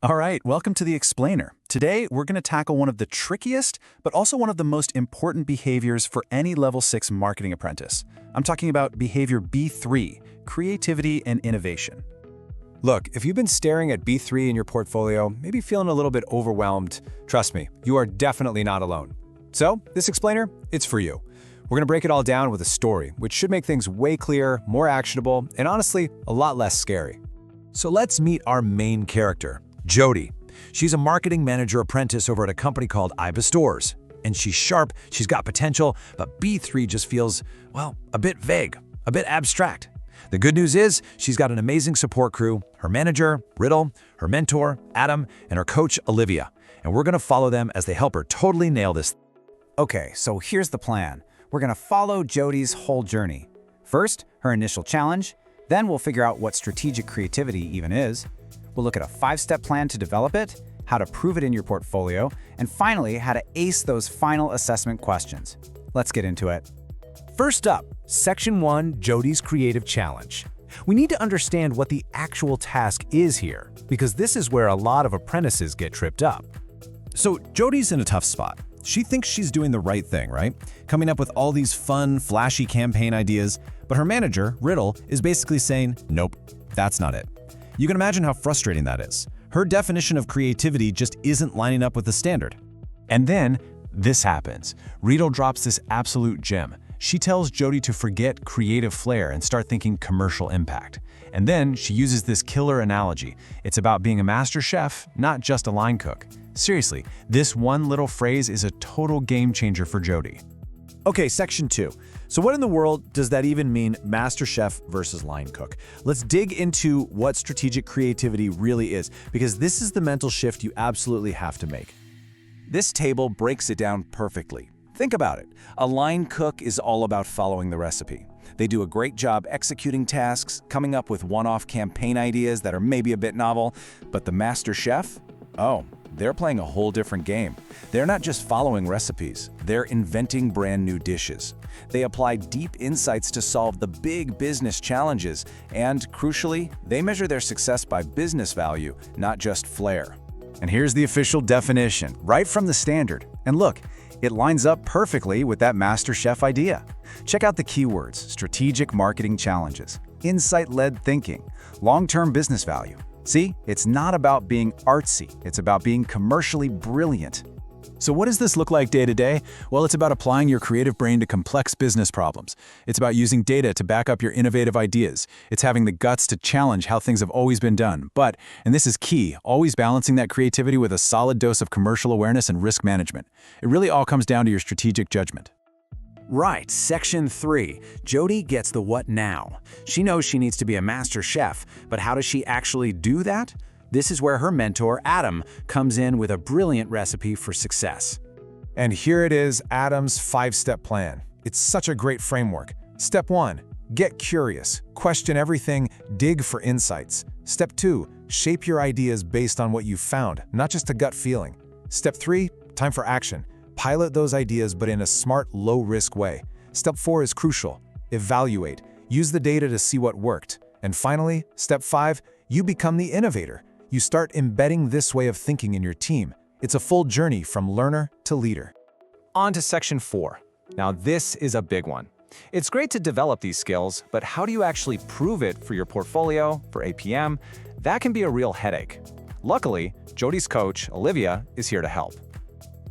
All right, welcome to the Explainer. Today, we're going to tackle one of the trickiest, but also one of the most important behaviors for any Level 6 marketing apprentice. I'm talking about Behaviour B3, creativity and innovation. Look, if you've been staring at B3 in your portfolio, maybe feeling a little bit overwhelmed, trust me, you are definitely not alone. So, this Explainer, it's for you. We're going to break it all down with a story, which should make things way clearer, more actionable, and honestly, a lot less scary. So let's meet our main character, Jody. She's a marketing manager apprentice over at a company called IBA Stores. And she's sharp, she's got potential, but B3 just feels, well, a bit vague, a bit abstract. The good news is she's got an amazing support crew, her manager, Riddle, her mentor, Adam, and her coach, Olivia. And we're gonna follow them as they help her totally nail this. Okay, so here's the plan. We're gonna follow Jody's whole journey. First, her initial challenge, then we'll figure out what strategic creativity even is. We'll look at a 5-step plan to develop it, how to prove it in your portfolio, and finally, how to ace those final assessment questions. Let's get into it. First up, Section 1, Jody's Creative Challenge. We need to understand what the actual task is here, because this is where a lot of apprentices get tripped up. So Jody's in a tough spot. She thinks she's doing the right thing, right? Coming up with all these fun, flashy campaign ideas, but her manager, Riddle, is basically saying, nope, that's not it. You can imagine how frustrating that is. Her definition of creativity just isn't lining up with the standard. And then, this happens. Riddle drops this absolute gem. She tells Jody to forget creative flair and start thinking commercial impact. And then she uses this killer analogy. It's about being a master chef, not just a line cook. Seriously, this one little phrase is a total game changer for Jody. Okay, Section 2. So what in the world does that even mean, master chef versus line cook? Let's dig into what strategic creativity really is, because this is the mental shift you absolutely have to make. This table breaks it down perfectly. Think about it. A line cook is all about following the recipe. They do a great job executing tasks, coming up with one-off campaign ideas that are maybe a bit novel, but the master chef? Oh, they're playing a whole different game. They're not just following recipes, they're inventing brand new dishes. They apply deep insights to solve the big business challenges, and crucially, they measure their success by business value, not just flair. And here's the official definition, right from the standard. And look, it lines up perfectly with that master chef idea. Check out the keywords: strategic marketing challenges, insight-led thinking, long-term business value. See, it's not about being artsy, it's about being commercially brilliant. So what does this look like day to day? Well, it's about applying your creative brain to complex business problems. It's about using data to back up your innovative ideas. It's having the guts to challenge how things have always been done. But, and this is key, always balancing that creativity with a solid dose of commercial awareness and risk management. It really all comes down to your strategic judgment. Right, Section 3. Jody gets the what now. She knows she needs to be a master chef, but how does she actually do that? This is where her mentor, Adam, comes in with a brilliant recipe for success. And here it is, Adam's 5-step plan. It's such a great framework. Step 1, get curious, question everything, dig for insights. Step 2, shape your ideas based on what you've found, not just a gut feeling. Step 3, time for action. Pilot those ideas, but in a smart, low-risk way. Step 4 is crucial. Evaluate. Use the data to see what worked. And finally, Step 5, you become the innovator. You start embedding this way of thinking in your team. It's a full journey from learner to leader. On to Section 4. Now this is a big one. It's great to develop these skills, but how do you actually prove it for your portfolio, for APM? That can be a real headache. Luckily, Jody's coach, Olivia, is here to help.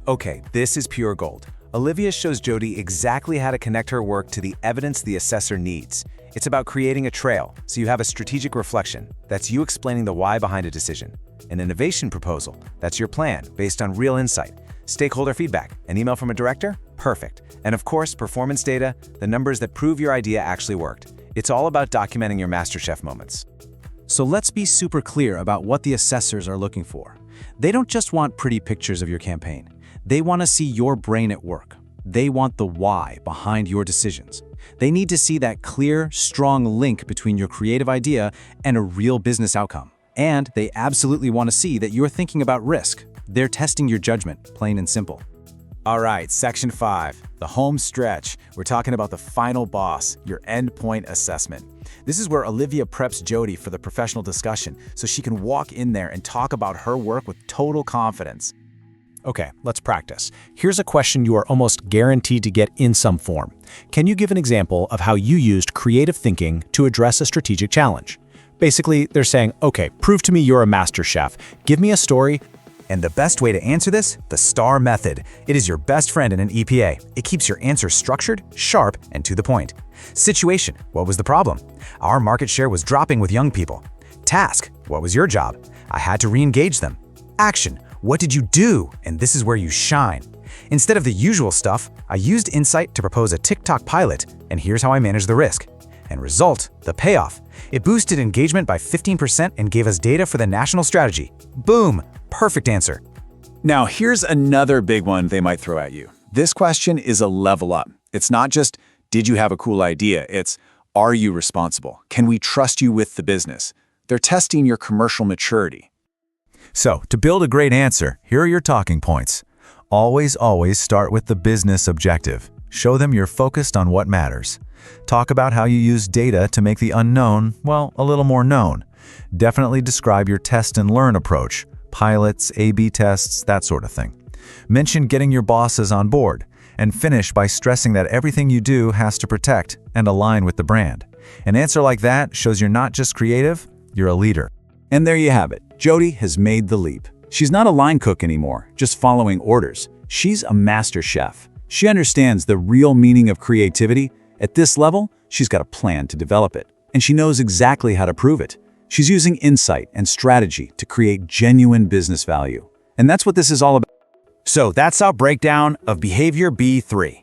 Okay, this is pure gold. Olivia shows Jody exactly how to connect her work to the evidence the assessor needs. It's about creating a trail, so you have a strategic reflection. That's you explaining the why behind a decision. An innovation proposal. That's your plan, based on real insight. Stakeholder feedback. An email from a director? Perfect. And of course, performance data, the numbers that prove your idea actually worked. It's all about documenting your MasterChef moments. So let's be super clear about what the assessors are looking for. They don't just want pretty pictures of your campaign. They want to see your brain at work. They want the why behind your decisions. They need to see that clear, strong link between your creative idea and a real business outcome. And they absolutely want to see that you're thinking about risk. They're testing your judgment, plain and simple. All right, section 5, the home stretch. We're talking about the final boss, your endpoint assessment. This is where Olivia preps Jody for the professional discussion so she can walk in there and talk about her work with total confidence. Okay, let's practice. Here's a question you are almost guaranteed to get in some form. Can you give an example of how you used creative thinking to address a strategic challenge? Basically, they're saying, okay, prove to me you're a master chef. Give me a story. And the best way to answer this? The STAR method. It is your best friend in an EPA. It keeps your answers structured, sharp, and to the point. Situation: what was the problem? Our market share was dropping with young people. Task: what was your job? I had to re-engage them. Action: what did you do? And this is where you shine. Instead of the usual stuff, I used insight to propose a TikTok pilot, and here's how I managed the risk. And result: the payoff. It boosted engagement by 15% and gave us data for the national strategy. Boom! Perfect answer. Now, here's another big one they might throw at you. This question is a level up. It's not just, did you have a cool idea? It's, are you responsible? Can we trust you with the business? They're testing your commercial maturity. So, to build a great answer, here are your talking points. Always start with the business objective. Show them you're focused on what matters. Talk about how you use data to make the unknown, well, a little more known. Definitely describe your test and learn approach. Pilots, A/B tests, that sort of thing. Mention getting your bosses on board, and finish by stressing that everything you do has to protect and align with the brand. An answer like that shows you're not just creative, you're a leader. And there you have it. Jody has made the leap. She's not a line cook anymore, just following orders. She's a master chef. She understands the real meaning of creativity. At this level, she's got a plan to develop it, and she knows exactly how to prove it. She's using insight and strategy to create genuine business value. And that's what this is all about. So that's our breakdown of Behavior B3.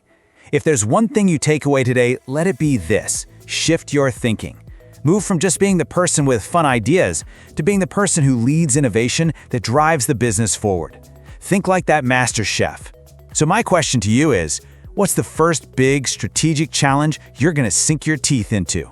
If there's one thing you take away today, let it be this: shift your thinking. Move from just being the person with fun ideas to being the person who leads innovation that drives the business forward. Think like that master chef. So my question to you is, what's the first big strategic challenge you're going to sink your teeth into?